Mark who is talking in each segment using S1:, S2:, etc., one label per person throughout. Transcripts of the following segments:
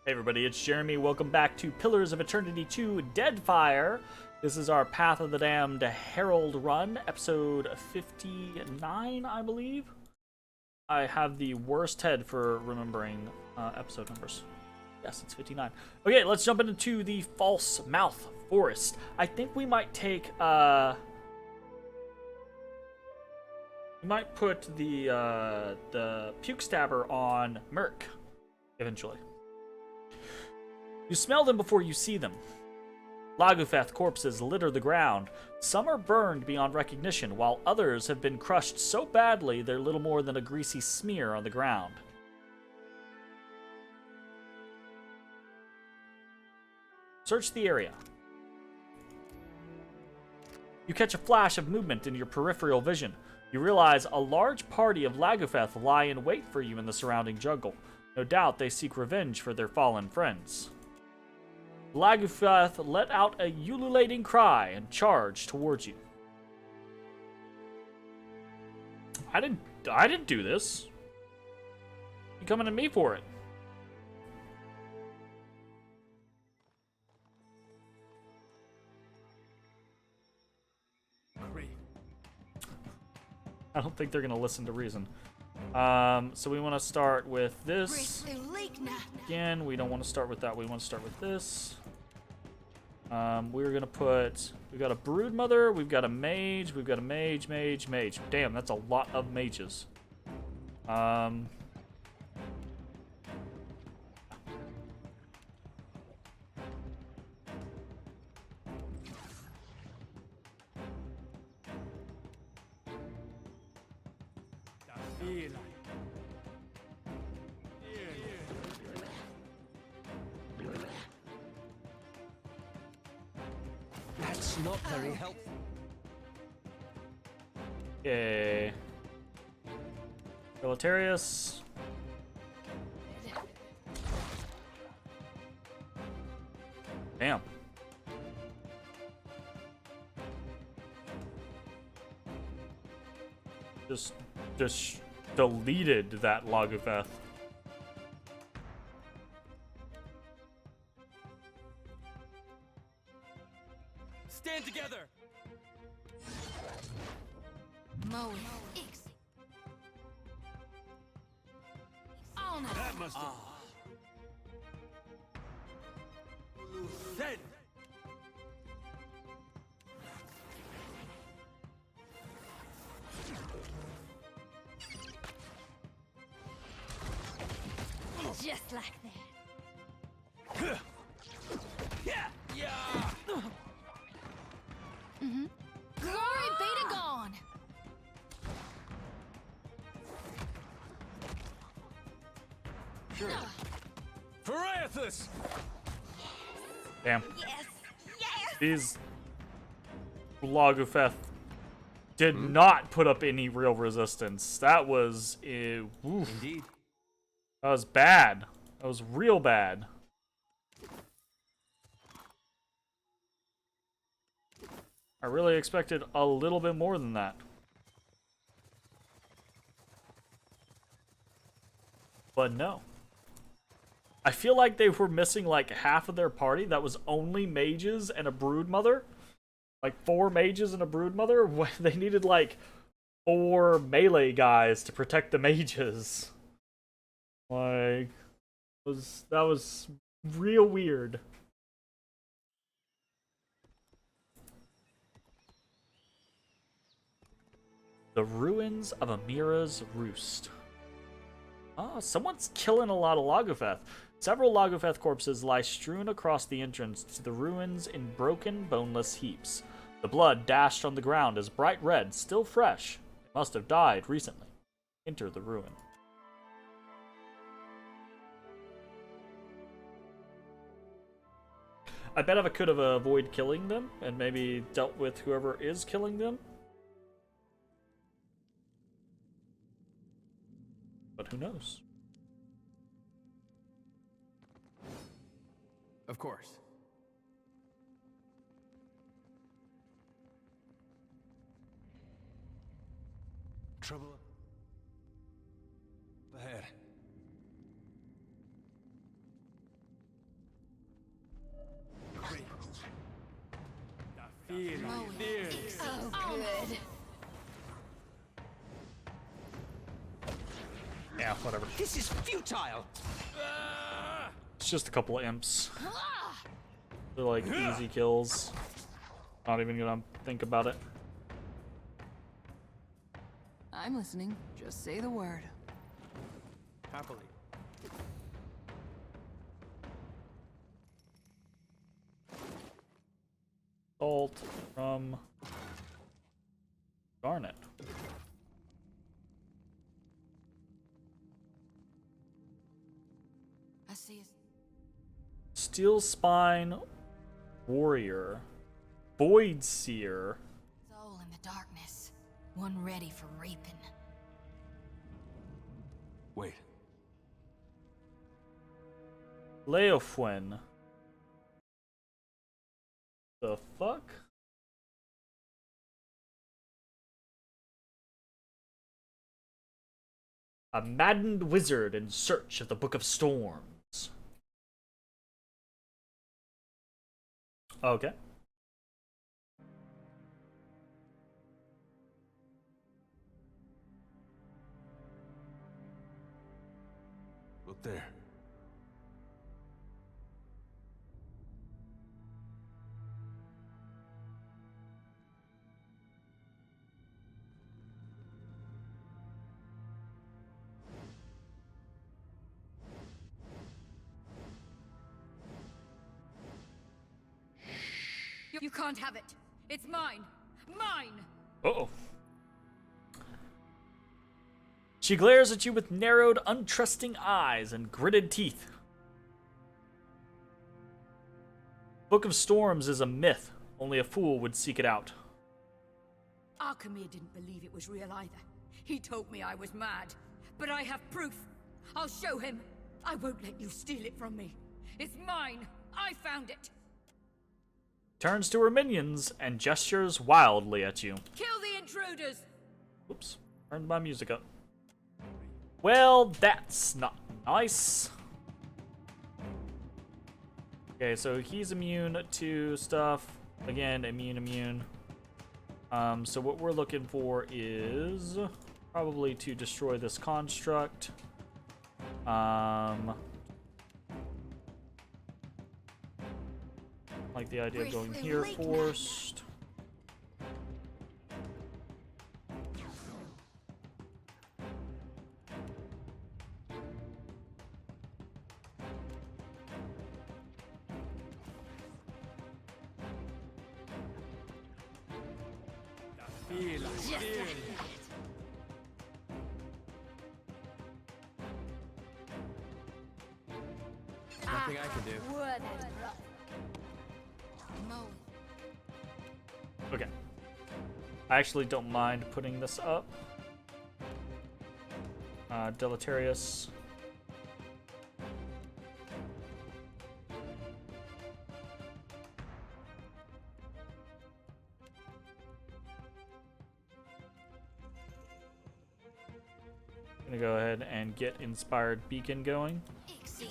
S1: Hey everybody, it's Jeremy. Welcome back to Pillars of Eternity 2 Deadfire. This is our Path of the Damned Herald run, episode 59, I believe. I have the worst head for remembering episode numbers. Yes, it's 59. Okay, let's jump into the False Mouth Forest. I think we might take, we might put the Puke Stabber on Merc, eventually. You smell them before you see them. Lagufeth corpses litter the ground. Some are burned beyond recognition, while others have been crushed so badly they're little more than a greasy smear on the ground. Search the area. You catch a flash of movement in your peripheral vision. You realize a large party of Lagufeth lie in wait for you in the surrounding jungle. No doubt they seek revenge for their fallen friends. Lagufeth let out a ululating cry and charged towards you. I didn't do this. You coming to me for it? I don't think they're gonna listen to reason. So we want to start with this. Again, we don't want to start with that. We want to start with this. We're gonna put. We've got a broodmother. We've got a mage. We've got a mage. Damn, that's a lot of mages.
S2: That's not very helpful.
S1: Okay. Militarius. Damn. Just deleted that Lagufeth.
S2: Stand together. That must have. Then.
S3: Just like that.
S2: Yeah.
S3: Glory be to God.
S2: Sure. Berath!
S1: Damn.
S3: Yes.
S1: These Lagufeth did not put up any real resistance. That was oof.
S2: Indeed.
S1: That was bad. That was real bad. I really expected a little bit more than that. But no. I feel like they were missing like half of their party that was only mages and a broodmother. Like 4 mages and a broodmother. They needed like 4 melee guys to protect the mages. Like, that was real weird. The ruins of Amira's roost. Ah, someone's killing a lot of Lagufeth. Several Lagufeth corpses lie strewn across the entrance to the ruins in broken, boneless heaps. The blood dashed on the ground is bright red, still fresh. It must have died recently. Enter the ruin. I bet if I could have avoided killing them and maybe dealt with whoever is killing them. But who knows?
S2: Of course. Trouble ahead.
S3: Oh, good.
S1: Yeah, whatever.
S2: This is futile.
S1: It's just a couple of imps. They're like easy kills. Not even gonna think about it.
S4: I'm listening. Just say the word.
S2: Happily.
S1: Salt from Garnet.
S4: I see.
S1: Steel Spine Warrior. Void Seer.
S3: Soul in the darkness. One ready for reaping.
S2: Wait.
S1: Leofwin. The fuck? A maddened wizard in search of the Book of Storms. Okay.
S2: Look there.
S3: You can't have it. It's mine. Mine!
S1: Uh-oh. She glares at you with narrowed, untrusting eyes and gritted teeth. Book of Storms is a myth. Only a fool would seek it out.
S5: Arkemir didn't believe it was real either. He told me I was mad. But I have proof. I'll show him. I won't let you steal it from me. It's mine. I found it.
S1: Turns to her minions and gestures wildly at you.
S5: Kill the intruders.
S1: Oops. Turned my music up. Well, that's not nice. Okay, so he's immune to stuff. Again, immune. So what we're looking for is probably to destroy this construct. Like the idea of going here first.
S3: Just like that.
S2: Nothing I can do.
S3: Were that rough. Mow.
S1: Okay. I actually don't mind putting this up. Deleterious. Gonna go ahead and get Inspired Beacon going.
S3: Exit.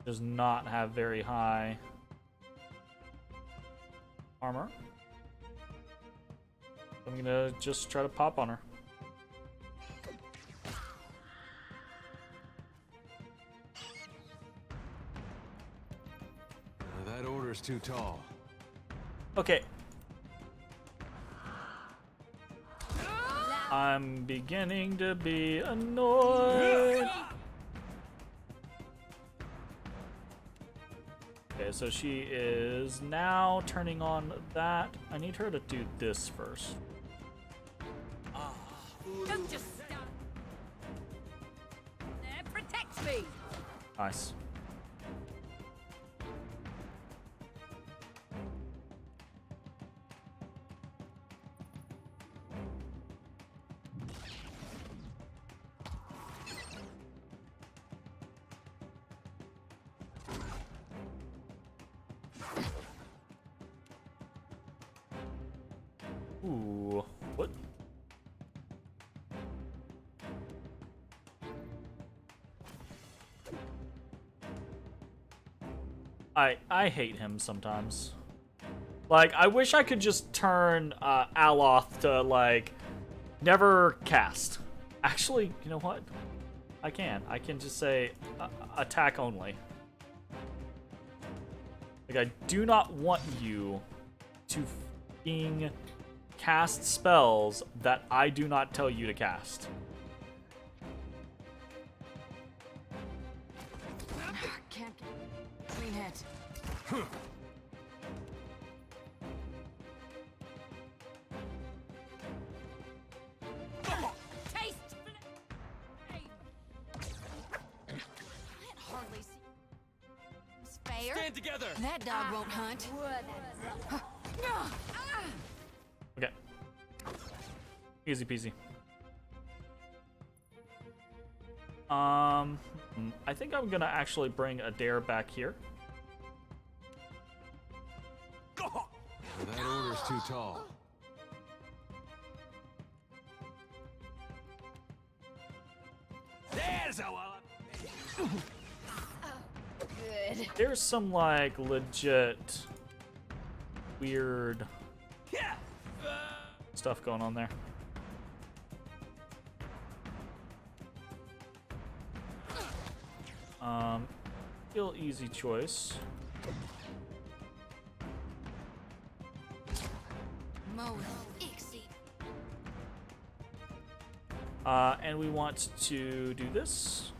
S1: Does not have very high armor. I'm gonna just try to pop on her.
S2: That order's too tall.
S1: Okay. I'm beginning to be annoyed. Okay, so she is now turning on that. I need her to do this first.
S5: Don't just stand there. Protect me.
S1: Nice. Ooh, what? I hate him sometimes. Like, I wish I could just turn Aloth to, like, never cast. Actually, you know what? I can just say attack only. Like, I do not want you to f***ing cast spells that I do not tell you to cast.
S4: Can't get clean hit.
S5: Taste! Flame! Can't hardly see.
S3: It's fair.
S2: Stand together!
S3: That dog won't hunt.
S1: Okay. Easy peasy. I think I'm gonna actually bring Adair back here.
S2: That order's too tall. There's how
S3: Good.
S1: There's some, like, legit weird stuff going on there. Still easy choice.
S3: Moe. Exceed.
S1: And we want to do this.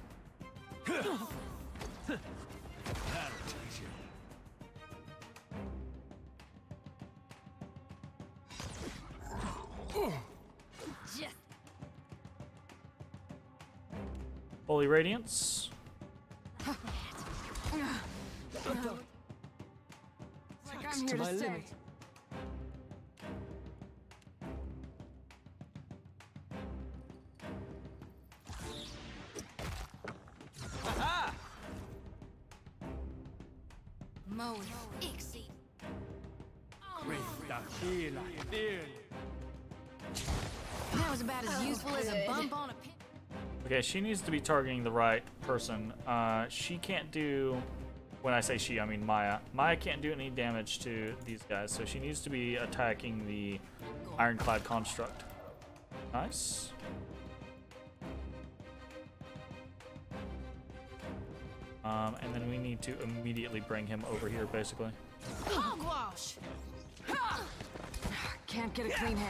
S5: Just
S1: Holy Radiance.
S4: Like I'm here to stay.
S3: Moe. Exceed. That was about as useful as a bump on a pin.
S1: Okay, she needs to be targeting the right person. She can't do... When I say she, I mean Maya. Maya can't do any damage to these guys, so she needs to be attacking the Ironclad Construct. Nice. And then we need to immediately bring him over here, basically.
S3: Hogwash.
S4: Can't get a clean hit.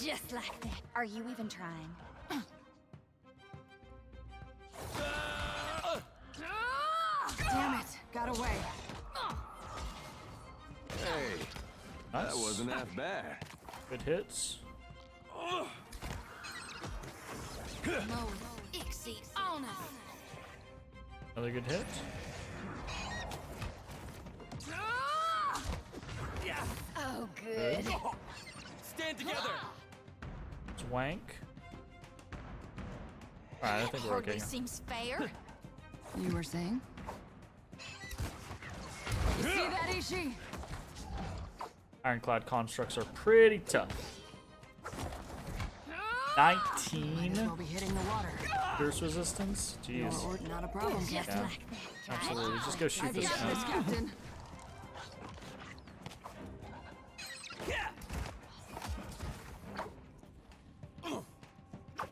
S3: Just like that. Are you even trying?
S4: Damn it. Got away.
S2: Hey,
S1: Nice.
S2: that wasn't half bad.
S1: Good hits.
S3: Moe. Exceed. On us.
S1: Another good hit.
S3: Oh, good.
S2: Stand together!
S1: Swank. Alright, I think we're okay.
S3: Hardly seems fair.
S4: You were saying? You see that, Ishi?
S1: Ironclad Constructs are pretty tough. 19
S4: We'll be hitting the water.
S1: pierce resistance. Jeez.
S4: Not a problem,
S3: Just
S1: Yeah.
S3: like that.
S1: Absolutely. Just go shoot
S4: I
S1: this
S4: got this,
S1: guy.
S4: Captain.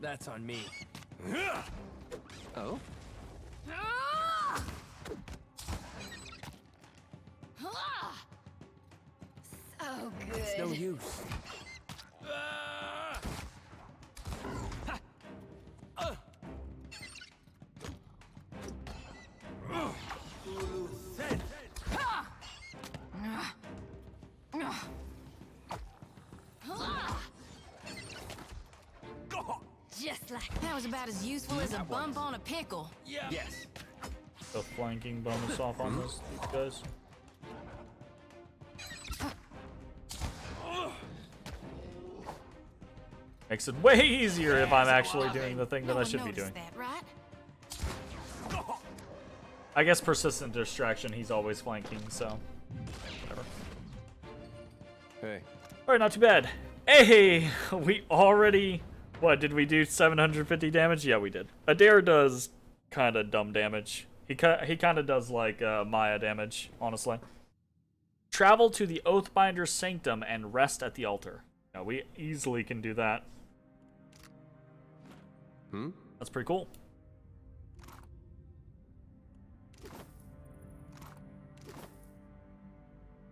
S2: That's on me. Oh?
S3: Oh,
S2: It's no
S3: good.
S2: use.
S3: Just like that was about as useful as a bump on a pickle.
S2: Yes.
S1: The flanking bonus off on these guys. Makes it way easier if I'm actually doing the thing that
S3: No
S1: I
S3: one
S1: should be
S3: noticed
S1: doing.
S3: that, right?
S1: I guess persistent distraction, he's always flanking, so whatever.
S2: Hey,
S1: Alright, not too bad. Hey, we already... What, did we do 750 damage? Yeah, we did. Adair does kind of dumb damage. He kind of does like Maya damage, honestly. Travel to the Oathbinder's Sanctum and rest at the altar. Yeah, we easily can do that. That's pretty cool.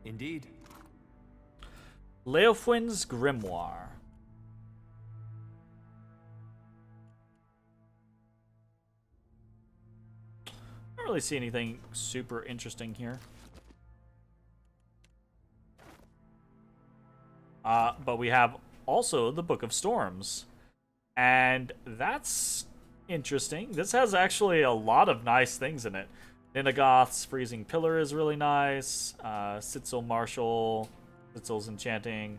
S2: Indeed.
S1: Leofwin's Grimoire. I don't really see anything super interesting here. But we have also the Book of Storms. And that's interesting. This has actually a lot of nice things in it. Ninagoth's Freezing Pillar is really nice. Sitzel Marshal, Sitzel's Enchanting.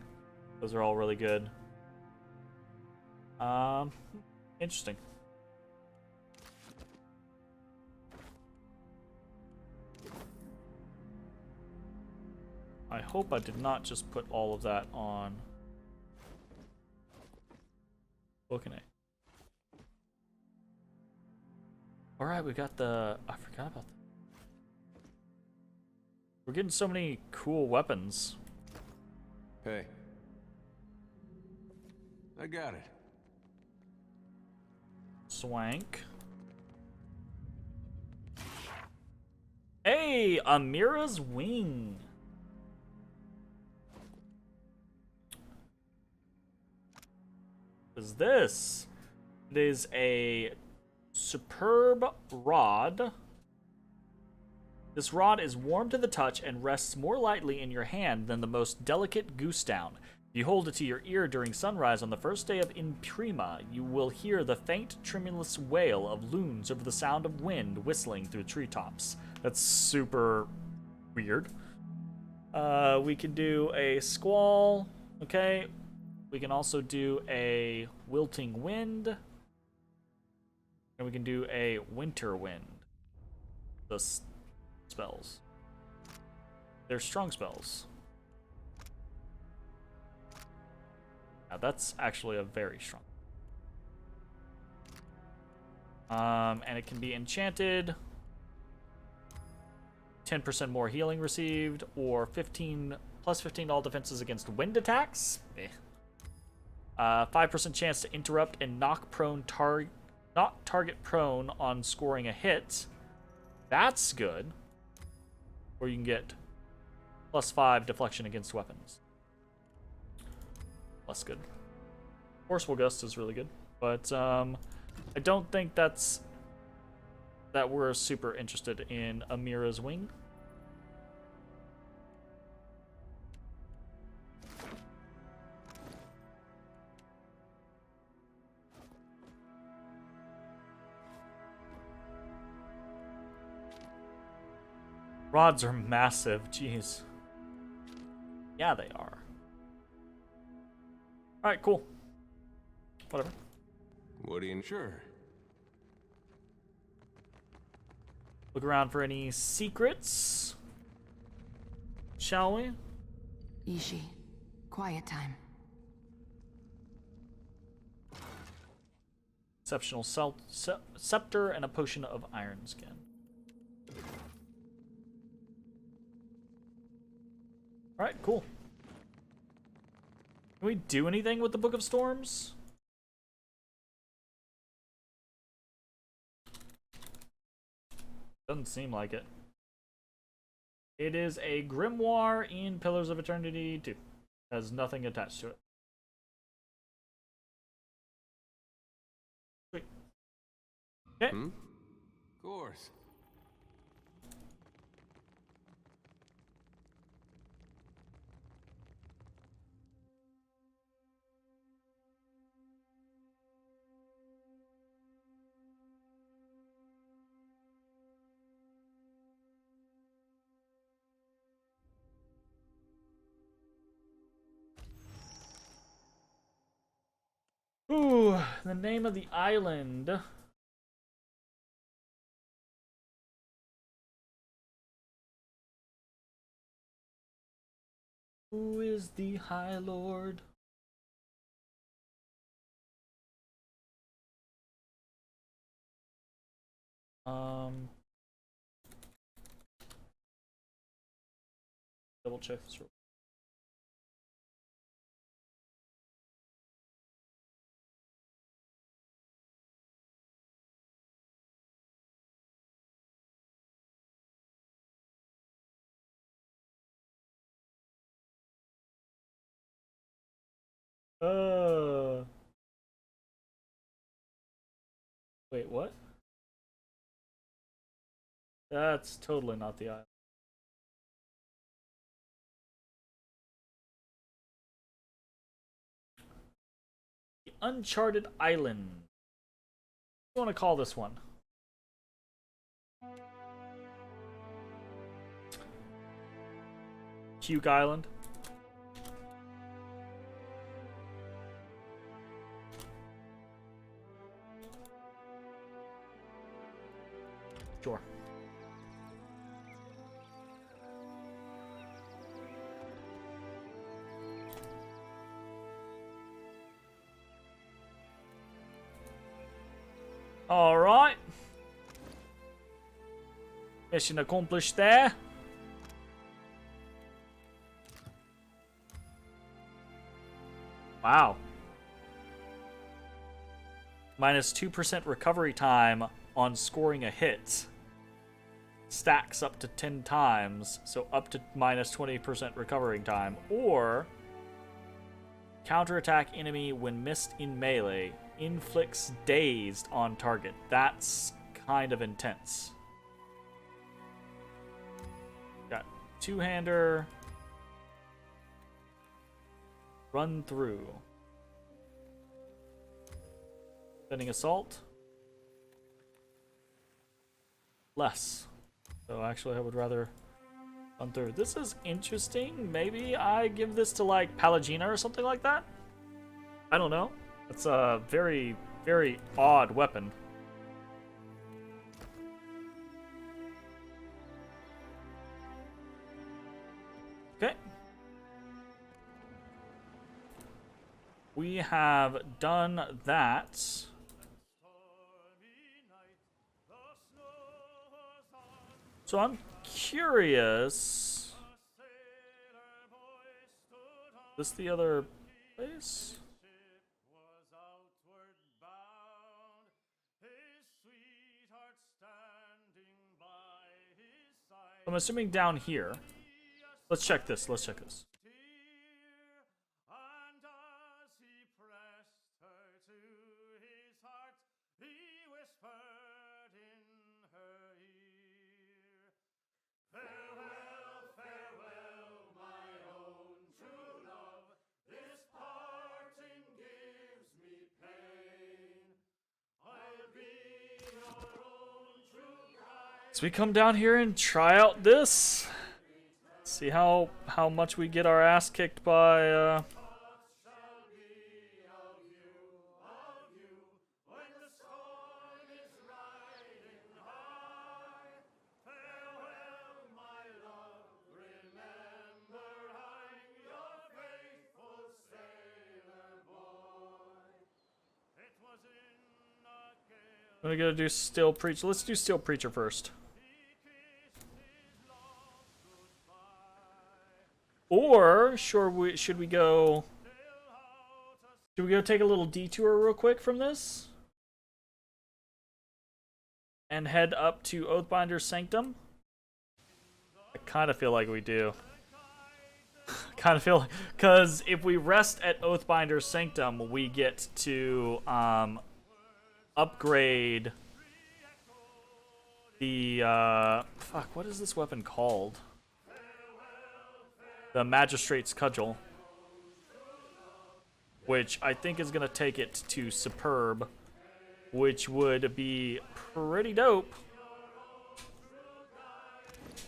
S1: Those are all really good. Interesting. I hope I did not just put all of that on Bookane. Alright, we got the... I forgot about that. We're getting so many cool weapons.
S2: Hey. I got it.
S1: Swank. Hey, Amira's Wing. What is this? It is a superb rod. This rod is warm to the touch and rests more lightly in your hand than the most delicate goose down. If you hold it to your ear during sunrise on the first day of Imprima, you will hear the faint, tremulous wail of loons over the sound of wind whistling through treetops. That's super weird. We can do a squall. Okay. We can also do a wilting wind. And we can do a winter wind. The spells. They're strong spells. Now that's actually a very strong. And it can be enchanted. 10% more healing received, or 15 plus 15 all defenses against wind attacks. 5% chance to interrupt and knock target prone on scoring a hit. That's good. Or you can get plus 5 deflection against weapons. Less good. Forceful Gust is really good, but I don't think that we're super interested in Amira's Wing. Rods are massive, jeez. Yeah, they are. Alright, cool. Whatever.
S2: What are you sure?
S1: Look around for any secrets. Shall we?
S4: Ishi, quiet time.
S1: Exceptional scepter and a potion of iron skin. Alright, cool. Can we do anything with the Book of Storms? Doesn't seem like it. It is a grimoire in Pillars of Eternity 2. Has nothing attached to it. Sweet. Okay.
S2: Of course.
S1: Ooh, the name of the island. Who is the High Lord? Double check this real. Wait, what? That's totally not the island. The Uncharted Island. What do you want to call this one? Puke Island. Sure. All right. Mission accomplished there. Wow. Minus 2% recovery time on scoring a hit. Stacks up to 10 times, so up to minus 20% recovering time. Or counterattack enemy when missed in melee. Inflicts dazed on target. That's kind of intense. Got two-hander. Run through. Sending assault. Less. So actually I would rather run through. This is interesting. Maybe I give this to like Palagina or something like that. I don't know. It's a very, very odd weapon. Okay. We have done that. So I'm curious. Is this the other place? I'm assuming down here. Let's check this. Let's check this. So we come down here and try out this. See how much we get our ass kicked by we gotta do Steel Preacher. Let's do Steel Preacher first. Or should we go take a little detour real quick from this? And head up to Oathbinder's Sanctum? I kind of feel like we do. Kind of feel like, because if we rest at Oathbinder's Sanctum, we get to upgrade the fuck, what is this weapon called? The Magistrate's Cudgel, which I think is gonna take it to Superb, which would be pretty dope.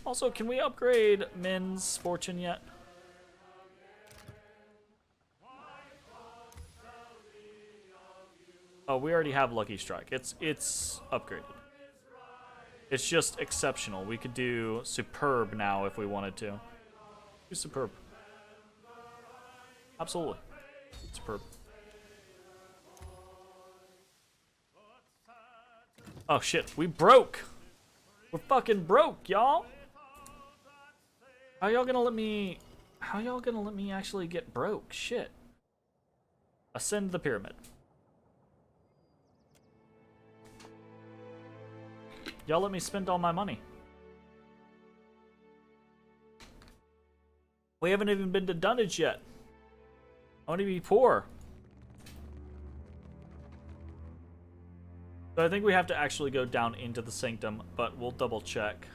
S1: Also, can we upgrade Min's Fortune yet? Oh, we already have Lucky Strike. It's upgraded. It's just exceptional. We could do Superb now if we wanted to. Do Superb. Absolutely. Superb. Oh shit, we broke! We're fucking broke, y'all! How y'all gonna let me actually get broke? Shit. Ascend the pyramid. Y'all let me spend all my money. We haven't even been to Dunnage yet. I want to be poor. So I think we have to actually go down into the sanctum, but we'll double check.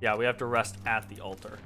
S1: Yeah, we have to rest at the altar.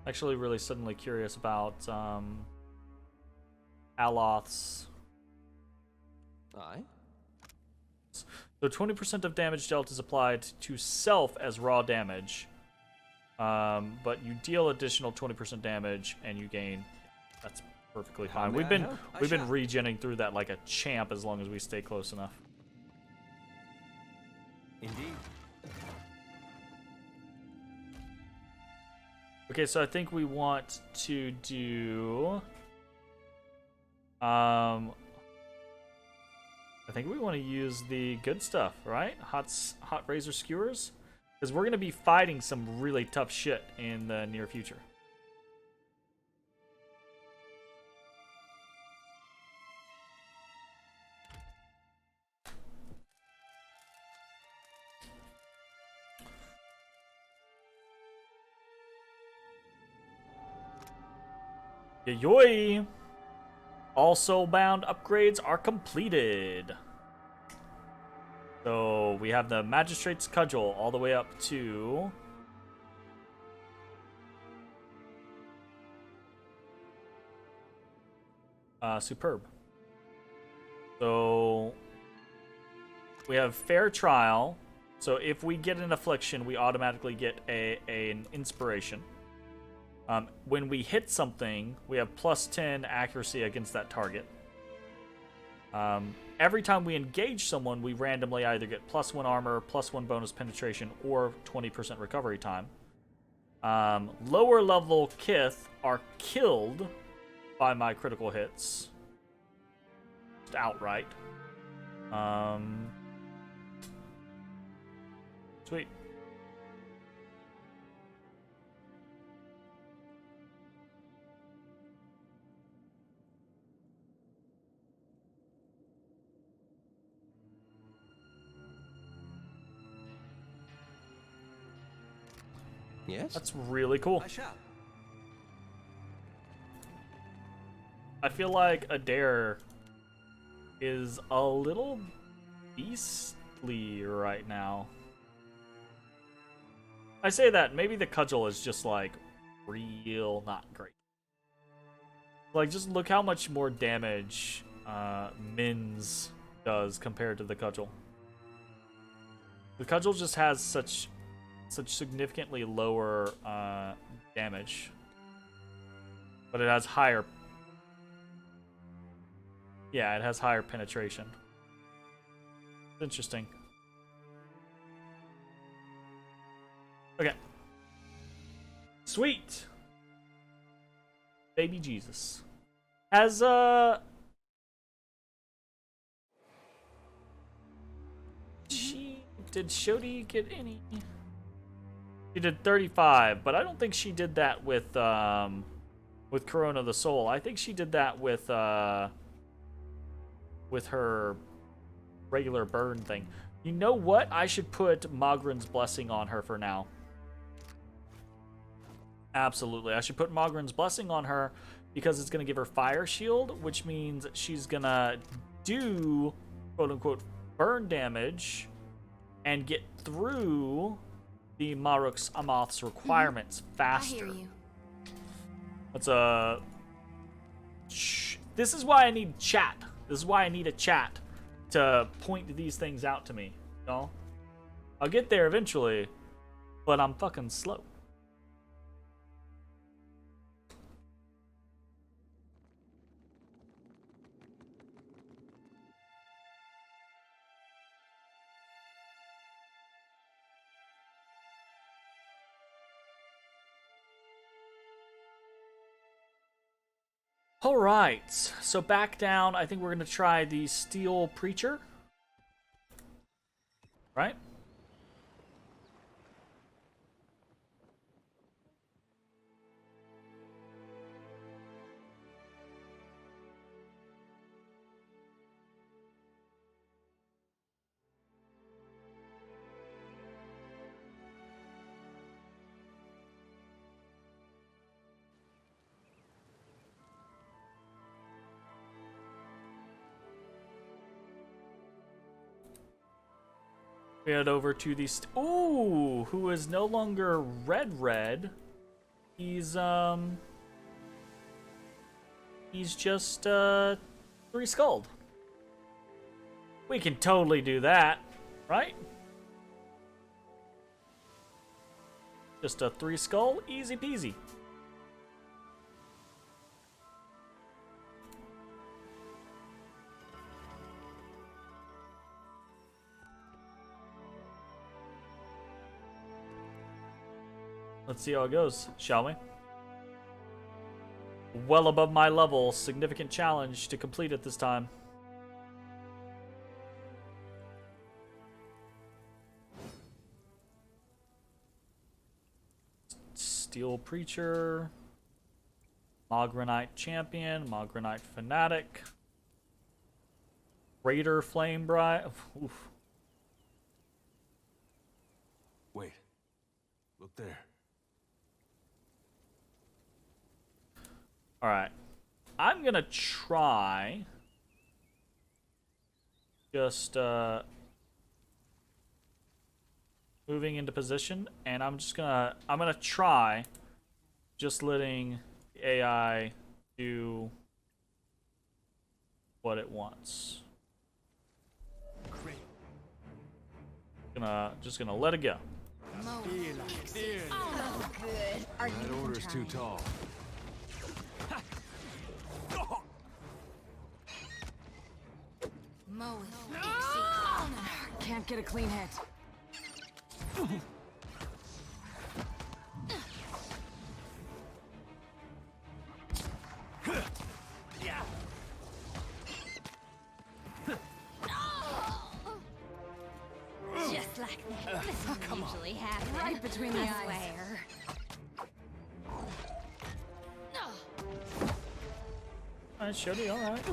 S1: Actually, really suddenly curious about Aloth's.
S6: Aye.
S1: So 20% of damage dealt is applied to self as raw damage, but you deal additional 20% damage and you gain. That's perfectly fine. We've been regenning through that like a champ as long as we stay close enough.
S6: Indeed.
S1: Okay, so I think we want to do. I think we want to use the good stuff, right? Hot razor skewers, because we're gonna be fighting some really tough shit in the near future. Yoy! All soulbound upgrades are completed. So we have the Magistrate's Cudgel all the way up to superb. So we have Fair Trial. So if we get an affliction, we automatically get an inspiration. When we hit something, we have plus 10 accuracy against that target. Every time we engage someone, we randomly either get plus 1 armor, plus 1 bonus penetration, or 20% recovery time. Lower level Kith are killed by my critical hits. Just outright. Sweet.
S6: Yes?
S1: That's really cool.
S6: I shall.
S1: I feel like Adair is a little beastly right now. I say that, maybe the cudgel is just like real not great. Like, just look how much more damage Min's does compared to the cudgel. The cudgel just has such significantly lower damage, but it has higher. Yeah, it has higher penetration. It's interesting. Okay. Sweet. Baby Jesus. Has did Shodi get any? She did 35, but I don't think she did that with Corona the Soul. I think she did that with her regular burn thing. You know what? I should put Mogren's Blessing on her for now. Absolutely. I should put Mogren's Blessing on her because it's going to give her Fire Shield, which means she's going to do, quote-unquote, burn damage and get through the Maruk's Amoth's requirements faster.
S3: I hear you.
S1: Let's this is why I need chat. This is why I need a chat to point these things out to me. You know? I'll get there eventually, but I'm fucking slow. All right, so back down. I think we're gonna try the Steel Preacher, right? We head over to the ooh, who is no longer red. He's just 3-skulled. We can totally do that, right? Just a 3-skull, easy peasy. Let's see how it goes, shall we? Well above my level, significant challenge to complete it this time. Steel Preacher, Mogranite Champion, Mogranite Fanatic, Raider Flame Bride. Oof.
S2: Wait. Look there.
S1: Alright. I'm gonna try just moving into position, and I'm gonna try just letting the AI do what it wants. Just gonna let it go.
S3: Mo.
S5: Oh, good. Are
S2: That
S5: you
S2: order's too tall.
S3: Mo.
S4: Can't get a clean hit.
S7: Just like that. This doesn't usually happen.
S4: Right between the
S7: I
S4: eyes.
S7: swear.
S1: Alright, Shody, alright.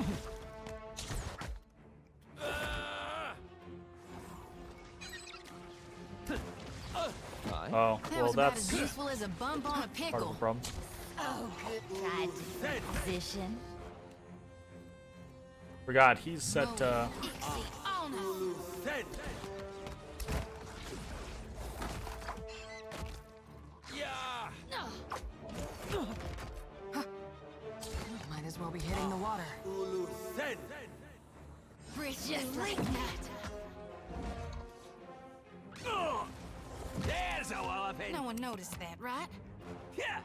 S1: Oh,
S3: That
S1: well,
S3: was about
S1: that's
S3: as useful as a bump on a
S1: part of the
S3: pickle.
S1: problem.
S7: Oh, good. Tried to position.
S1: Forgot, he's set,
S4: Might as well be hitting the water.
S3: Just like that.
S6: There's a walloping.
S3: No one noticed that, right?
S6: Yeah.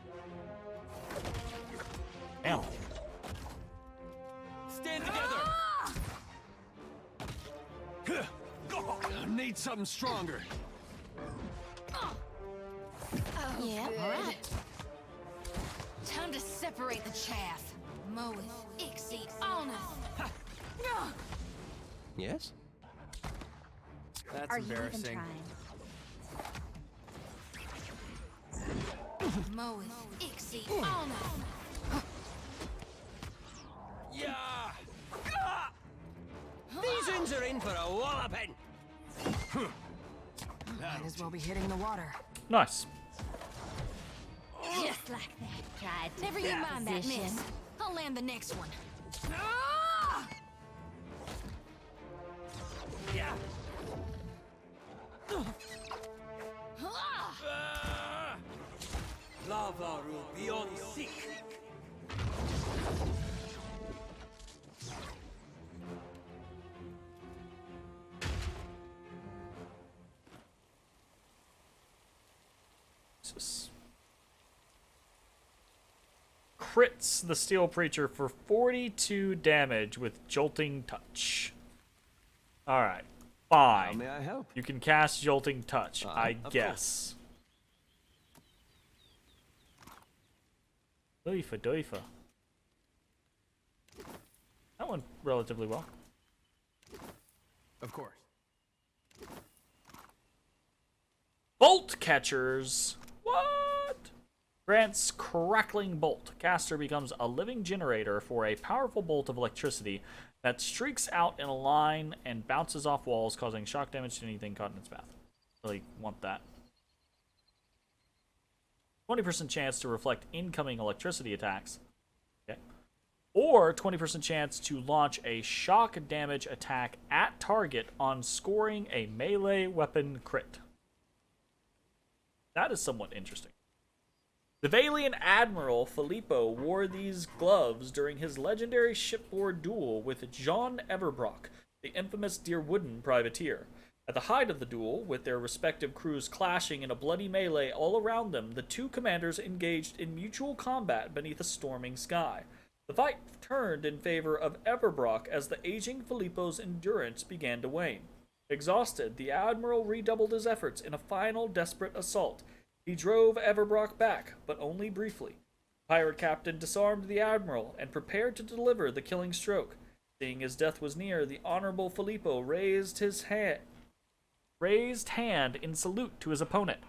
S1: damn.
S6: Stand together. Need something stronger.
S3: Yeah, alright. Time to separate the chaff. Moeth, Ixie, Alna.
S6: Yes?
S8: That's
S7: Are you even
S8: embarrassing.
S7: trying?
S3: Moeth, Ixie, Alna.
S6: Yeah. These uns are in for a walloping.
S4: Might as well be hitting the water.
S1: Nice.
S7: Just like that. Tried to
S3: Never you mind that
S7: position.
S3: miss. I'll land the next one.
S6: Yeah. Avaru beyond seek.
S1: Jesus. Crits the Steel Preacher for 42 damage with Jolting Touch. Alright,
S6: How
S1: fine.
S6: may I help?
S1: You can cast Jolting Touch, I
S6: of
S1: guess. Doifa, doifa. That went relatively well.
S6: Of course.
S1: Bolt Catchers! What? Grants Crackling Bolt. Caster becomes a living generator for a powerful bolt of electricity that streaks out in a line and bounces off walls, causing shock damage to anything caught in its path. Really want that. 20% chance to reflect incoming electricity attacks. Okay. Or 20% chance to launch a shock damage attack at target on scoring a melee weapon crit. That is somewhat interesting. The Valiant Admiral Filippo wore these gloves during his legendary shipboard duel with John Everbrock, the infamous Deerwooden privateer. At the height of the duel, with their respective crews clashing in a bloody melee all around them, the two commanders engaged in mutual combat beneath a storming sky. The fight turned in favor of Everbrock as the aging Filippo's endurance began to wane. Exhausted, the Admiral redoubled his efforts in a final desperate assault. He drove Everbrock back, but only briefly. The pirate captain disarmed the Admiral and prepared to deliver the killing stroke. Seeing his death was near, the Honorable Filippo raised hand in salute to his opponent.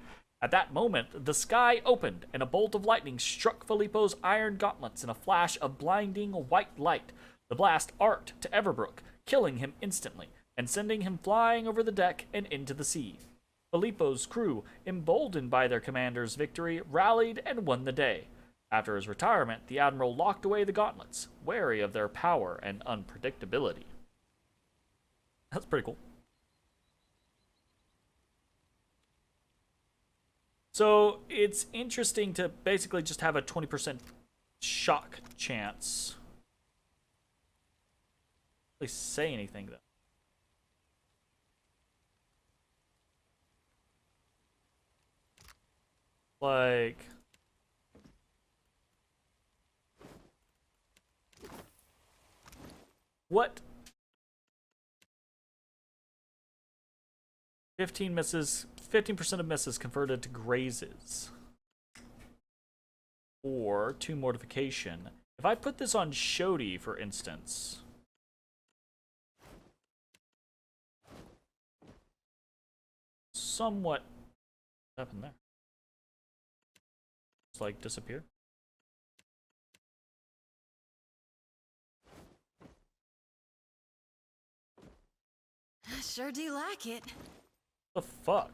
S1: At that moment, the sky opened, and a bolt of lightning struck Filippo's iron gauntlets in a flash of blinding white light. The blast arced to Everbrook, killing him instantly, and sending him flying over the deck and into the sea. Filippo's crew, emboldened by their commander's victory, rallied and won the day. After his retirement, the Admiral locked away the gauntlets, wary of their power and unpredictability. That's pretty cool. So, it's interesting to basically just have a 20% shock chance. At least say anything, though. Like... what? 15 misses, 15% of misses converted to grazes. Or 2 mortification. If I put this on Shodi, for instance... somewhat... what happened there? Just like disappear?
S4: I sure do like it.
S1: The fuck?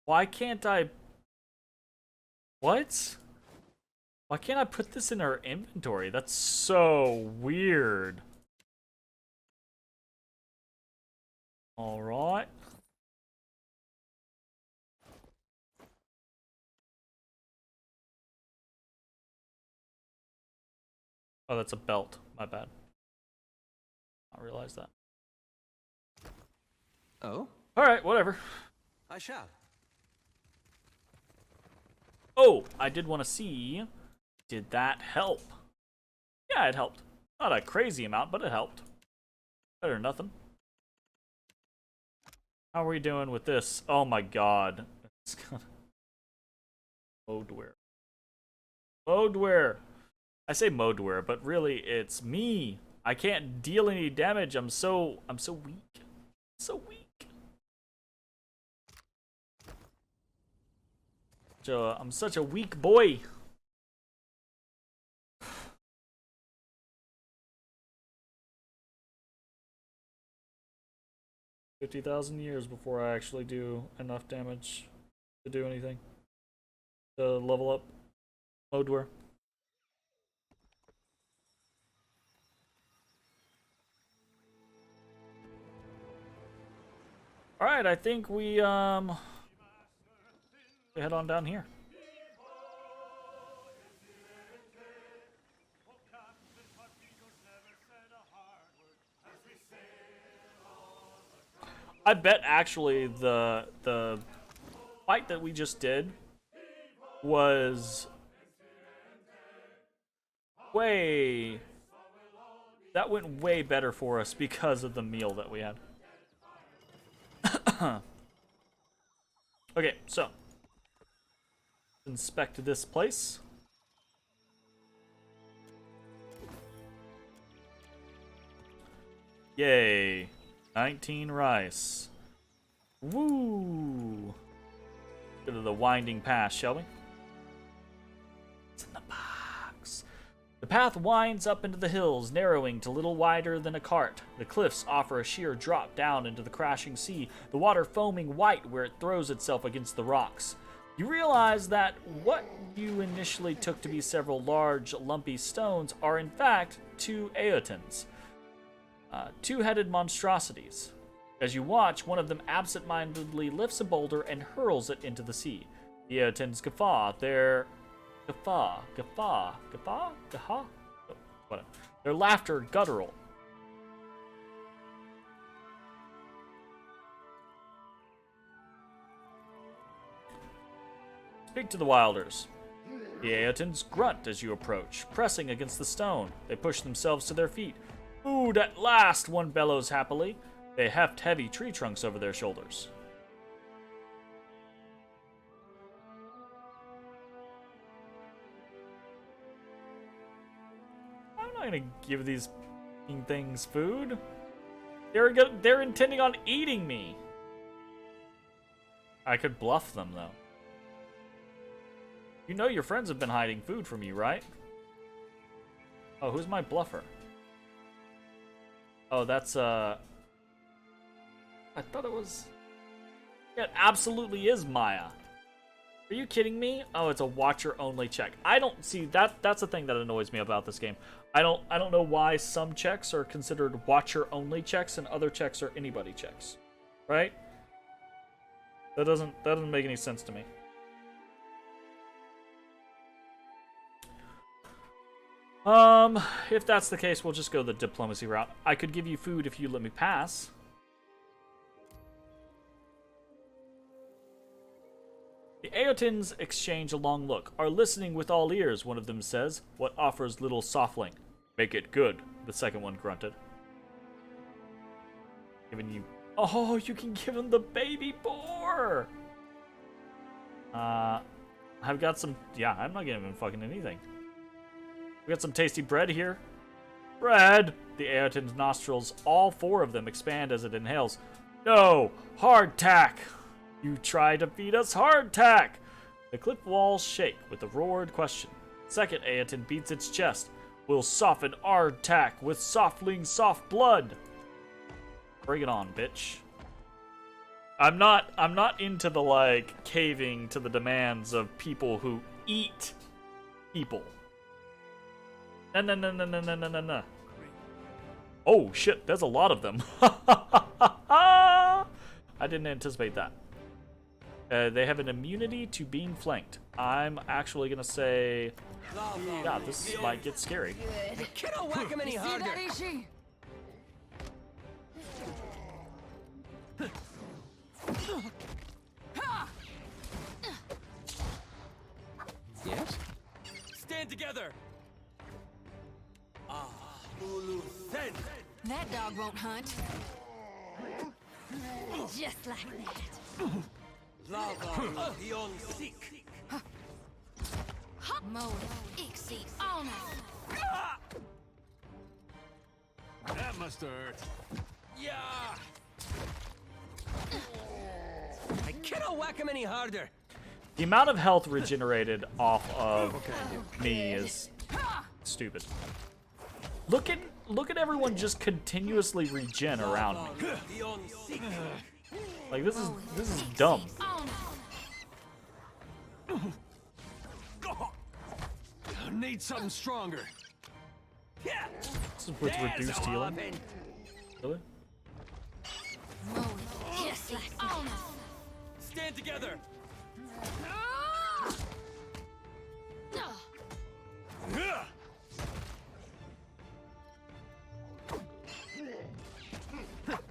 S1: Why can't I... what? Why can't I put this in our inventory? That's so weird. Alright. Oh, that's a belt. My bad. I realized that.
S6: Oh?
S1: Alright, whatever.
S6: I shall.
S1: Oh, I did want to see, did that help? Yeah, it helped. Not a crazy amount, but it helped. Better than nothing. How are we doing with this? Oh my god. It's gonna... Modeware. Modeware! I say Modeware, but really it's me. I can't deal any damage. I'm so weak. So weak. I'm such a weak boy. $50,000 years before I actually do enough damage to do anything. To level up. Modwer. All right, I think we head on down here. I bet actually the fight that we just did was that went way better for us because of the meal that we had. Okay, so inspect this place. Yay. 19 rice. Woo! Go to the winding path, shall we? It's in the box. The path winds up into the hills, narrowing to little wider than a cart. The cliffs offer a sheer drop down into the crashing sea, the water foaming white where it throws itself against the rocks. You realize that what you initially took to be several large, lumpy stones are in fact two Aotins. Two-headed monstrosities. As you watch, one of them absent-mindedly lifts a boulder and hurls it into the sea. The Aotins guffaw. Their Their laughter guttural. Speak to the Wilders. The Aotins grunt as you approach, pressing against the stone. They push themselves to their feet. Food at last, one bellows happily. They heft heavy tree trunks over their shoulders. I'm not gonna give these things food. They're intending on eating me. I could bluff them though. You know your friends have been hiding food from you, right? Oh, who's my bluffer? Oh, that's, I thought it was... Yeah, it absolutely is Maya. Are you kidding me? Oh, it's a watcher-only check. I don't see... That's the thing that annoys me about this game. I don't know why some checks are considered watcher-only checks and other checks are anybody checks. Right? That doesn't make any sense to me. If that's the case, we'll just go the diplomacy route. I could give you food if you let me pass. The Aotins exchange a long look. Are listening with all ears, one of them says. What offers little softling? Make it good, the second one grunted. Giving you... Oh, you can give him the baby boar! I've got some... Yeah, I'm not giving him fucking anything. We got some tasty bread here. Bread! The Aotin's nostrils, all four of them, expand as it inhales. No! Hardtack! You try to feed us hardtack! The cliff walls shake with a roared question. Second Aotin beats its chest. We'll soften hardtack with softling soft blood. Bring it on, bitch. I'm not into the, like, caving to the demands of people who eat people. No. Oh, shit, there's a lot of them. I didn't anticipate that. They have an immunity to being flanked. I'm actually going to say... Yeah, this might get scary.
S6: Kiddo, whack him any harder. Yes? Stand together!
S4: That dog won't hunt.
S7: Just like that.
S6: Lava beyond seek.
S4: Mode, Ixie, on it.
S2: That must have hurt.
S6: Yeah! I cannot whack him any harder.
S1: The amount of health regenerated off of me is stupid. Look at everyone just continuously regen around me. Like this is dumb.
S6: Need something stronger. Yeah.
S1: This is with reduced healing. Really?
S4: Yes, like honor.
S6: Stand together.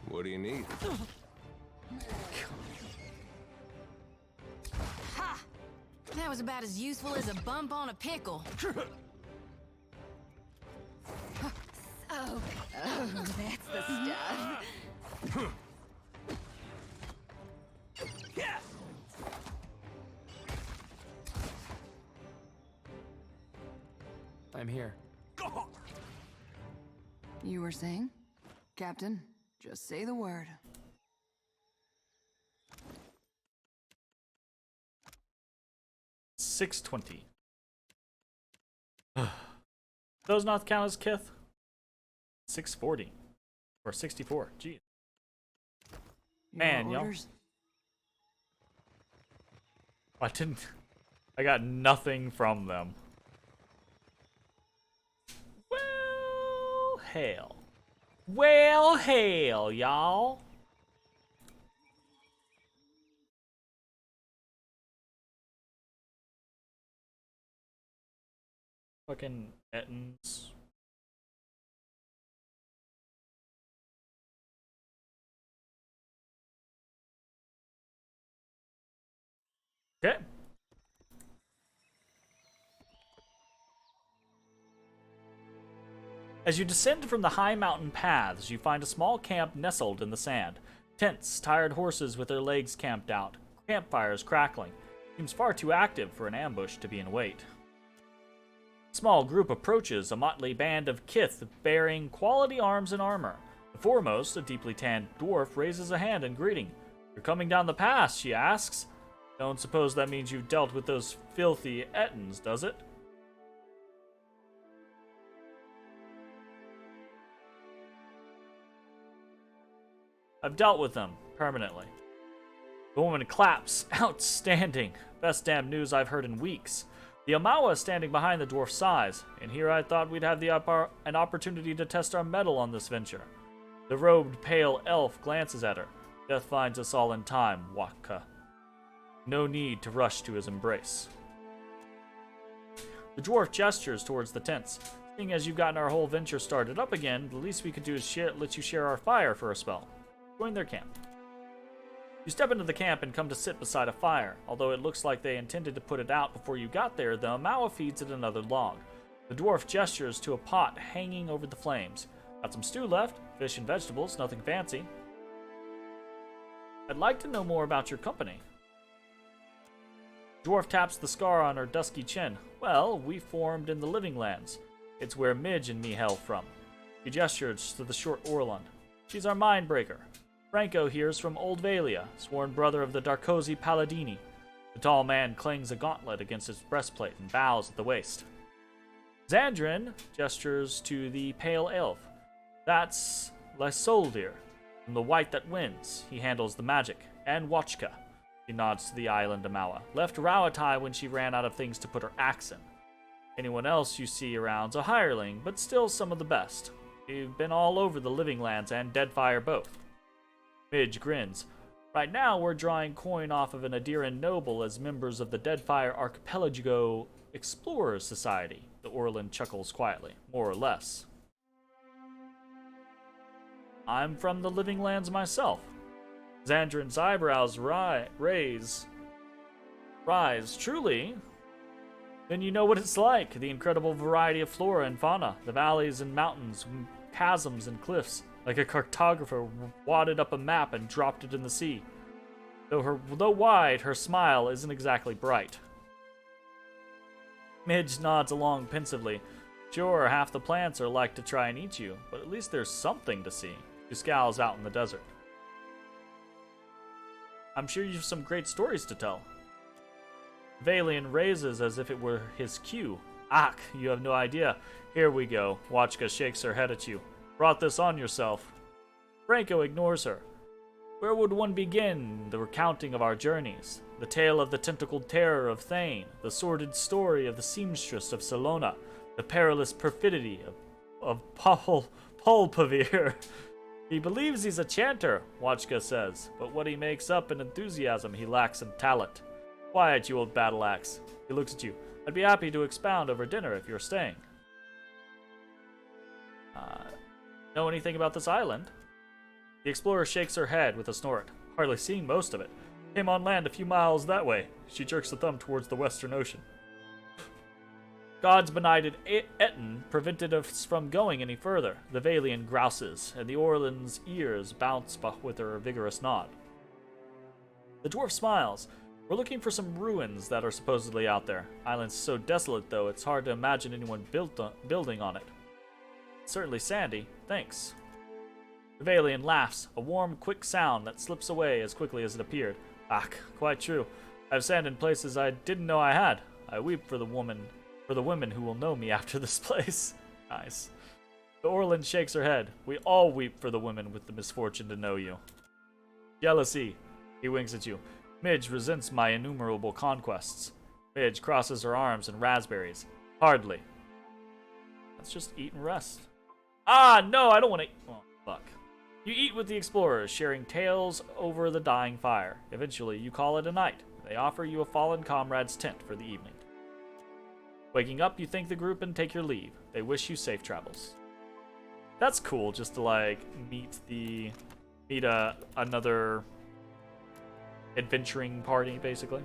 S2: What do you need?
S3: Ha! That was about as useful as a bump on a pickle.
S7: Oh, that's the stuff.
S6: Yeah.
S8: I'm here.
S5: You were saying? Captain, just say the word.
S1: $6.20. Those not count as Kith? $6.40 or $64. Geez. Man,
S5: Your
S1: y'all.
S5: orders?
S1: I got nothing from them. Well, hell. Well, hell, y'all. Fucking Ettins. Okay. As you descend from the high mountain paths, you find a small camp nestled in the sand. Tents, tired horses with their legs camped out, campfires crackling. Seems far too active for an ambush to be in wait. Small group approaches, a motley band of Kith bearing quality arms and armor. The foremost, a deeply tanned dwarf, raises a hand in greeting. You're coming down the pass, she asks. Don't suppose that means you've dealt with those filthy Ettins, does it? I've dealt with them, permanently. The woman claps. Outstanding. Best damn news I've heard in weeks. The Amawa is standing behind the dwarf sighs, and here I thought we'd have an opportunity to test our mettle on this venture. The robed, pale elf glances at her. Death finds us all in time, Wakka. No need to rush to his embrace. The dwarf gestures towards the tents. Seeing as you've gotten our whole venture started up again, the least we could do is let you share our fire for a spell. Join their camp. You step into the camp and come to sit beside a fire. Although it looks like they intended to put it out before you got there, the Amawa feeds it another log. The dwarf gestures to a pot hanging over the flames. Got some stew left, fish and vegetables, nothing fancy. I'd like to know more about your company. Dwarf taps the scar on her dusky chin. Well, we formed in the Living Lands. It's where Midge and me hail from. He gestures to the short Orlund. She's our mind breaker. Franco here's from Old Valia, sworn brother of the Darkosi Palladini. The tall man clings a gauntlet against his breastplate and bows at the waist. Xandrin gestures to the pale elf. That's Lysoldir, from the White That Wins. He handles the magic. And Watchka. She nods to the island Amawa. Left Rawatai when she ran out of things to put her axe in. Anyone else you see around's a hireling, but still some of the best. We've been all over the Living Lands and Deadfire both. Midge grins. Right now we're drawing coin off of an Adiran noble as members of the Deadfire Archipelago Explorers Society. The Orlund chuckles quietly, more or less. I'm from the Living Lands myself. Xandrin's eyebrows rise. Truly? Then you know what it's like. The incredible variety of flora and fauna. The valleys and mountains, chasms and cliffs. Like a cartographer wadded up a map and dropped it in the sea. Though wide, her smile isn't exactly bright. Midge nods along pensively. Sure, half the plants are like to try and eat you, but at least there's something to see. She scowls out in the desert. I'm sure you have some great stories to tell. Valian raises as if it were his cue. Ach, you have no idea. Here we go. Watchka shakes her head at you. Brought this on yourself. Franco ignores her. Where would one begin the recounting of our journeys? The tale of the tentacled terror of Thane, the sordid story of the seamstress of Salona, the perilous perfidy of Pulpavir. He believes he's a chanter, Watchka says, but what he makes up in enthusiasm he lacks in talent. Quiet, you old battle axe. He looks at you. I'd be happy to expound over dinner if you're staying. Know anything about this island? The explorer shakes her head with a snort, hardly seeing most of it. Came on land a few miles that way. She jerks a thumb towards the western ocean. God's benighted Etten prevented us from going any further. The Valian grouses, and the Orlan's ears bounce with her vigorous nod. The dwarf smiles. We're looking for some ruins that are supposedly out there. Island's so desolate, though, it's hard to imagine anyone building on it. It's certainly sandy. Thanks. The Valian laughs, a warm, quick sound that slips away as quickly as it appeared. Ah, quite true. I have sand in places I didn't know I had. I weep for the women who will know me after this place. Nice. The Orlan shakes her head. We all weep for the women with the misfortune to know you. Jealousy. He winks at you. Midge resents my innumerable conquests. Midge crosses her arms and raspberries. Hardly. Let's just eat and rest. Ah, no, I don't want to. Oh, fuck. You eat with the explorers, sharing tales over the dying fire. Eventually, you call it a night. They offer you a fallen comrade's tent for the evening. Waking up, you thank the group and take your leave. They wish you safe travels. That's cool, just to like meet another adventuring party, basically.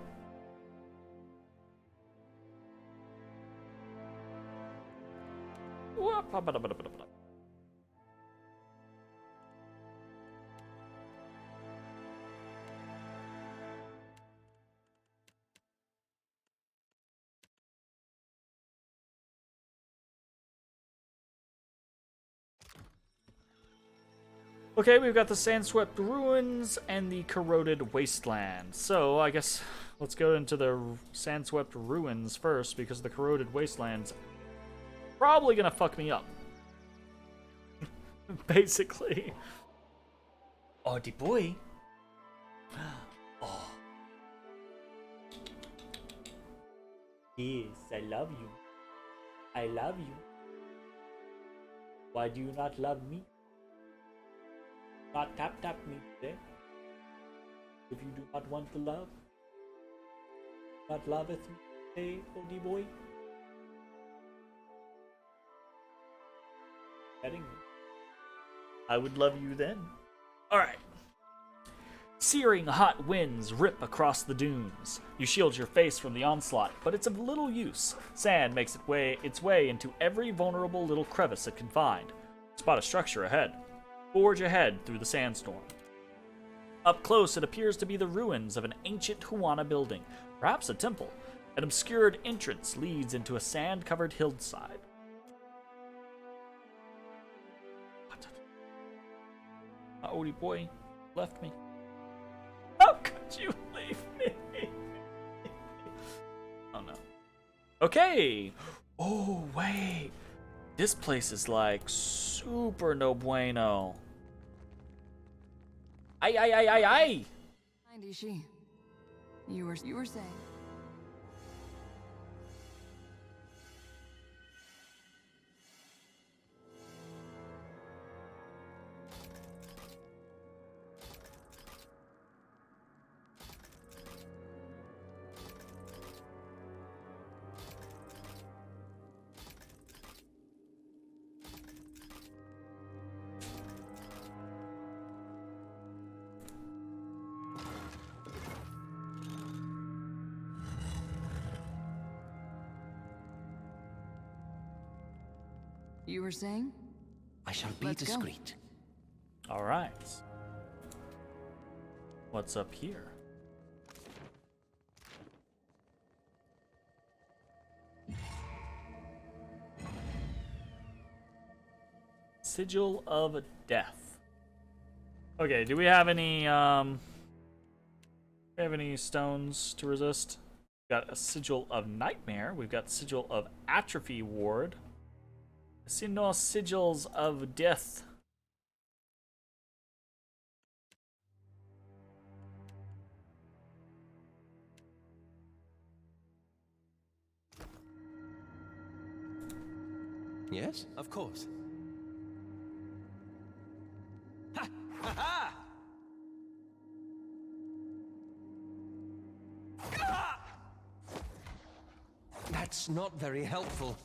S1: Okay, we've got the sand-swept ruins and the corroded wasteland. So, I guess let's go into the sand-swept ruins first, because the corroded wasteland's probably gonna fuck me up. Basically. Oh, the boy. Oh. Yes, I love you. I love you. Why do you not love me? Not tap me today. If you do not want to love, not loveth me today, oldie boy. Petting me. I would love you then. Alright. Searing hot winds rip across the dunes. You shield your face from the onslaught, but it's of little use. Sand makes its way into every vulnerable little crevice it can find. Spot a structure ahead. Forge ahead through the sandstorm. Up close, it appears to be the ruins of an ancient Huana building, perhaps a temple. An obscured entrance leads into a sand-covered hillside. What? My oldie boy left me. How could you leave me? Oh no. Okay. Oh, wait. This place is like super no bueno. Ay.
S3: Mind is she? You were saying. You were saying?
S6: I shall be
S3: Let's go.
S6: discreet.
S1: All right. What's up here? Sigil of Death. Okay, do we have any stones to resist? We've got a Sigil of Nightmare. We've got Sigil of Atrophy Ward. I see no sigils of death.
S6: Yes, of course. Ha! Ha ha! Ah! That's not very helpful.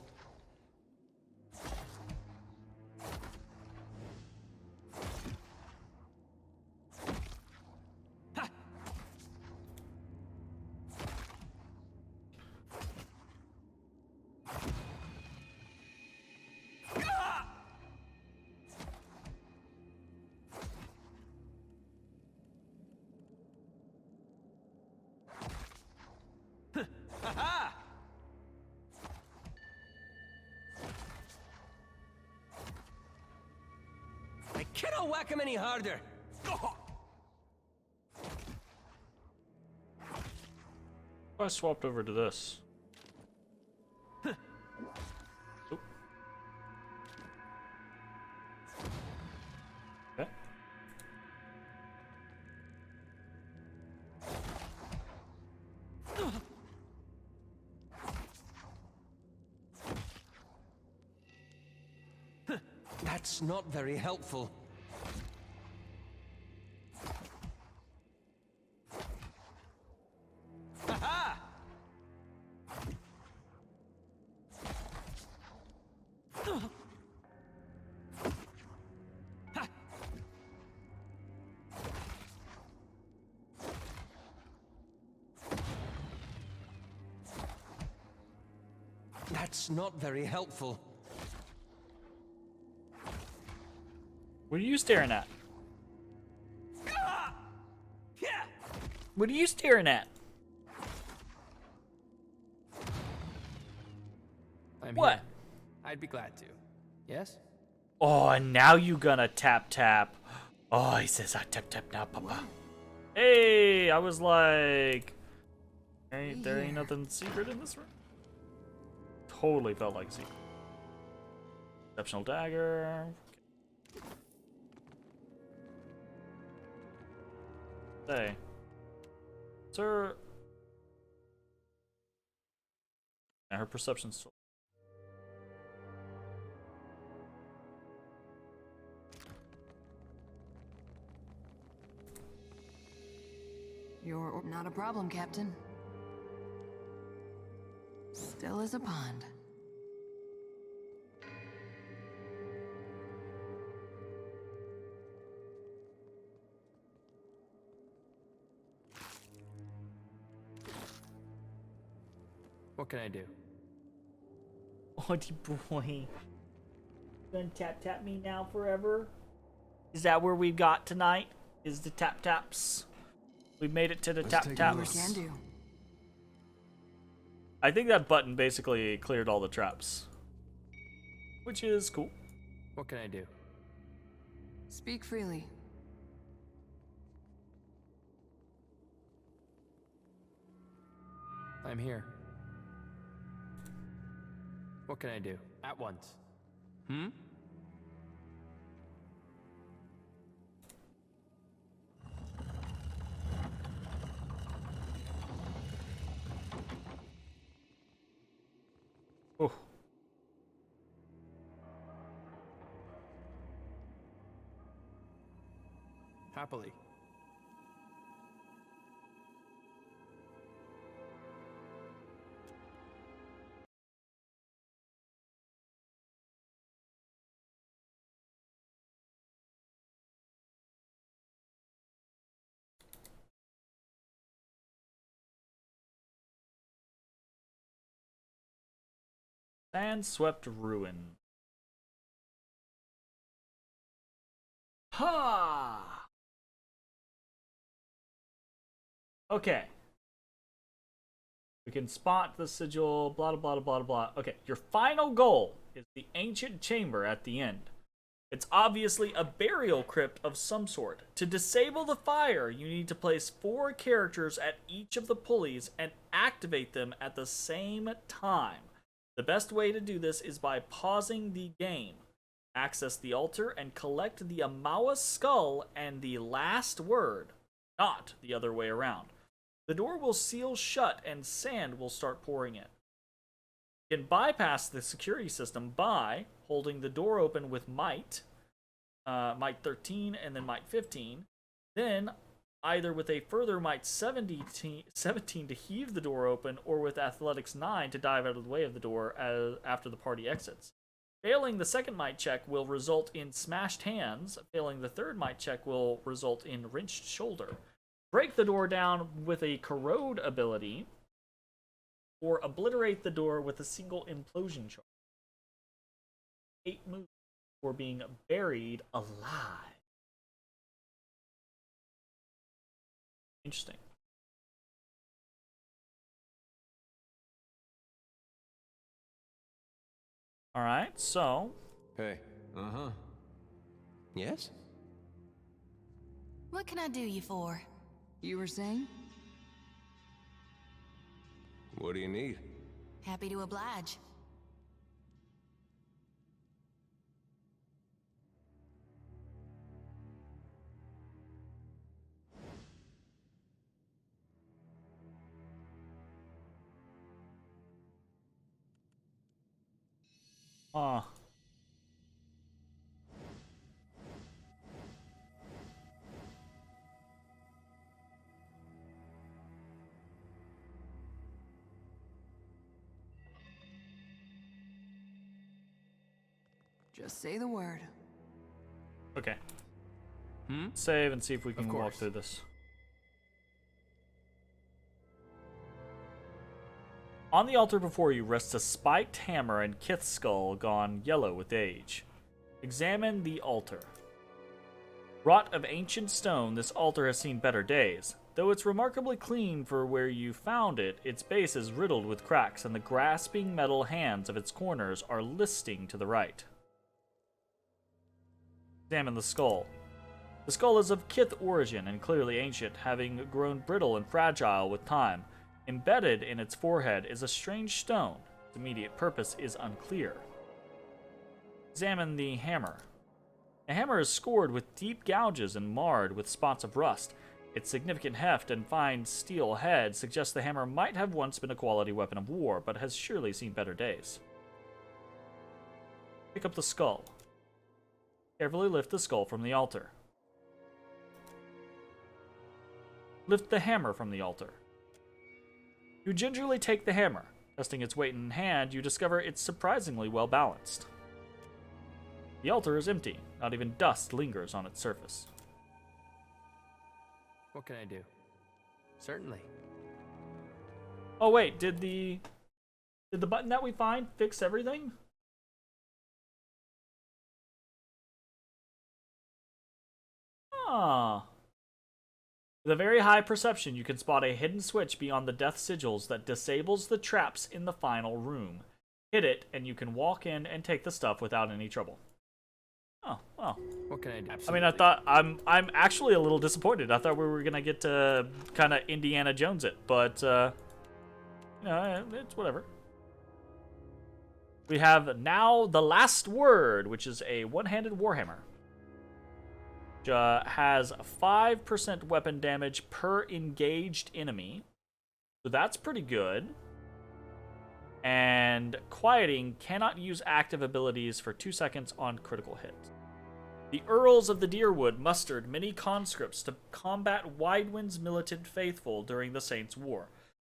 S6: Ha! Ah! Ha ha! I cannot whack him any harder.
S1: I swapped over to this. Oop. Okay.
S6: That's not very helpful. Ha ha! Ha! That's not very helpful.
S1: What are you staring at?
S6: Ah! Yeah!
S1: What are you staring at?
S8: I'm
S1: What?
S8: here. I'd be glad to. Yes?
S1: Oh, and now you gonna tap tap. Oh, he says I tap tap now, papa. Hey, I was like, there ain't nothing secret in this room. Totally felt like secret. Exceptional dagger. Hey, sir. And her perception's still.
S3: You're not a problem, Captain. Still as a pond.
S8: What can I do?
S1: Auntie boy. You gonna tap tap me now forever? Is that where we've got tonight? Is the tap taps? We've made it to the tap taps.
S3: Can do.
S1: I think that button basically cleared all the traps. Which is cool.
S8: What can I do?
S3: Speak freely.
S8: I'm here. What can I do? At once. Hmm?
S1: Oh.
S8: Happily.
S1: Sand-swept ruin. Ha! Okay. We can spot the sigil, blah, blah, blah, blah, blah. Okay, your final goal is the ancient chamber at the end. It's obviously a burial crypt of some sort. To disable the fire, you need to place 4 characters at each of the pulleys and activate them at the same time. The best way to do this is by pausing the game. Access the altar and collect the Amawa skull and the last word, not the other way around. The door will seal shut and sand will start pouring in. You can bypass the security system by holding the door open with might, might 13 and then might 15. Then either with a further might 17 to heave the door open, or with athletics 9 to dive out of the way of the door after the party exits. Failing the second might check will result in smashed hands. Failing the third might check will result in wrenched shoulder. Break the door down with a corrode ability, or obliterate the door with a single implosion charge. 8 moves for being buried alive. Interesting. Alright, so...
S2: Hey. Uh-huh. Yes?
S3: What can I do you for?
S5: You were saying?
S2: What do you need?
S3: Happy to oblige.
S5: Just say the word.
S1: Okay.
S8: Hmm?
S1: Save and see if we can
S8: Of
S1: walk
S8: course.
S1: through this. On the altar before you rests a spiked hammer and Kith's skull gone yellow with age. Examine the altar. Wrought of ancient stone, this altar has seen better days. Though it's remarkably clean for where you found it, its base is riddled with cracks, and the grasping metal hands of its corners are listing to the right. Examine the skull. The skull is of Kith origin and clearly ancient, having grown brittle and fragile with time. Embedded in its forehead is a strange stone. Its immediate purpose is unclear. Examine the hammer. The hammer is scored with deep gouges and marred with spots of rust. Its significant heft and fine steel head suggest the hammer might have once been a quality weapon of war, but has surely seen better days. Pick up the skull. Carefully lift the skull from the altar. Lift the hammer from the altar. You gingerly take the hammer. Testing its weight in hand, you discover it's surprisingly well balanced. The altar is empty. Not even dust lingers on its surface.
S8: What can I do? Certainly.
S1: Oh wait, did the button that we find fix everything? Ah. With a very high perception, you can spot a hidden switch beyond the death sigils that disables the traps in the final room. Hit it, and you can walk in and take the stuff without any trouble. Oh, well.
S8: What can I do?
S1: I mean, I thought I'm actually a little disappointed. I thought we were gonna get to kind of Indiana Jones it, but you know, it's whatever. We have now the last word, which is a one-handed warhammer. Which, has 5% weapon damage per engaged enemy, so that's pretty good. And quieting, cannot use active abilities for 2 seconds on critical hit. The Earls of the Deerwood mustered many conscripts to combat Widewind's militant faithful during the Saints' War.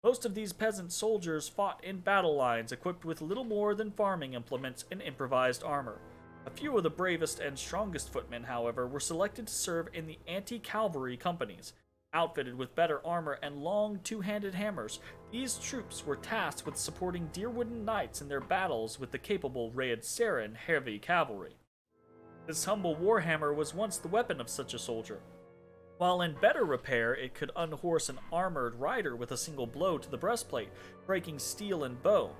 S1: Most of these peasant soldiers fought in battle lines equipped with little more than farming implements and improvised armor. A few of the bravest and strongest footmen, however, were selected to serve in the anti-cavalry companies. Outfitted with better armor and long two-handed hammers, these troops were tasked with supporting Deerwooden knights in their battles with the capable Raed Saren heavy cavalry. This humble warhammer was once the weapon of such a soldier. While in better repair, it could unhorse an armored rider with a single blow to the breastplate, breaking steel and bone.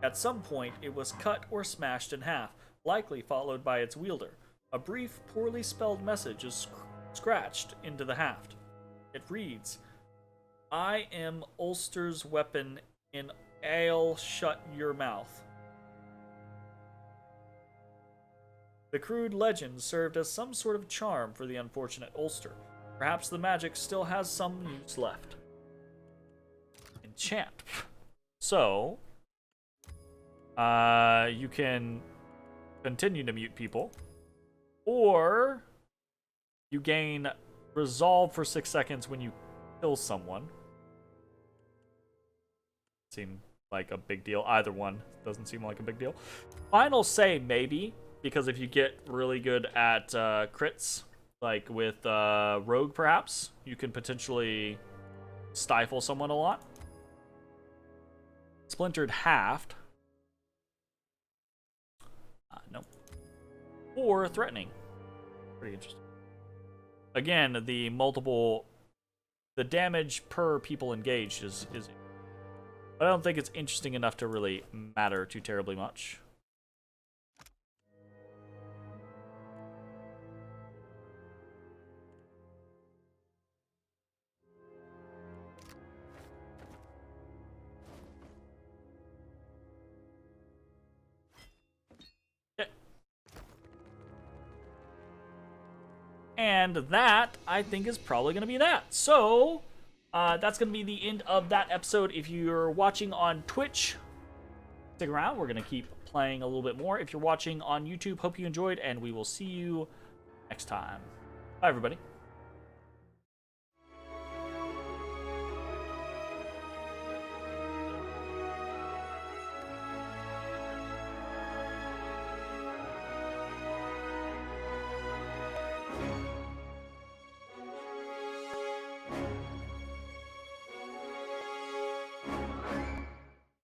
S1: At some point, it was cut or smashed in half, likely followed by its wielder. A brief, poorly spelled message is scratched into the haft. It reads, "I am Ulster's weapon in ale shut your mouth." The crude legend served as some sort of charm for the unfortunate Ulster. Perhaps the magic still has some use left. Enchant. So, You can continue to mute people, or you gain resolve for 6 seconds when you kill someone. Seem like a big deal. Either one doesn't seem like a big deal. Final say maybe, because if you get really good at crits, like with Rogue perhaps, you can potentially stifle someone a lot. Splintered halved. No. Or threatening. Pretty interesting. Again, the damage per people engaged is but I don't think it's interesting enough to really matter too terribly much. And that, I think, is probably going to be that. So, that's going to be the end of that episode. If you're watching on Twitch, stick around. We're going to keep playing a little bit more. If you're watching on YouTube, hope you enjoyed, and we will see you next time. Bye, everybody.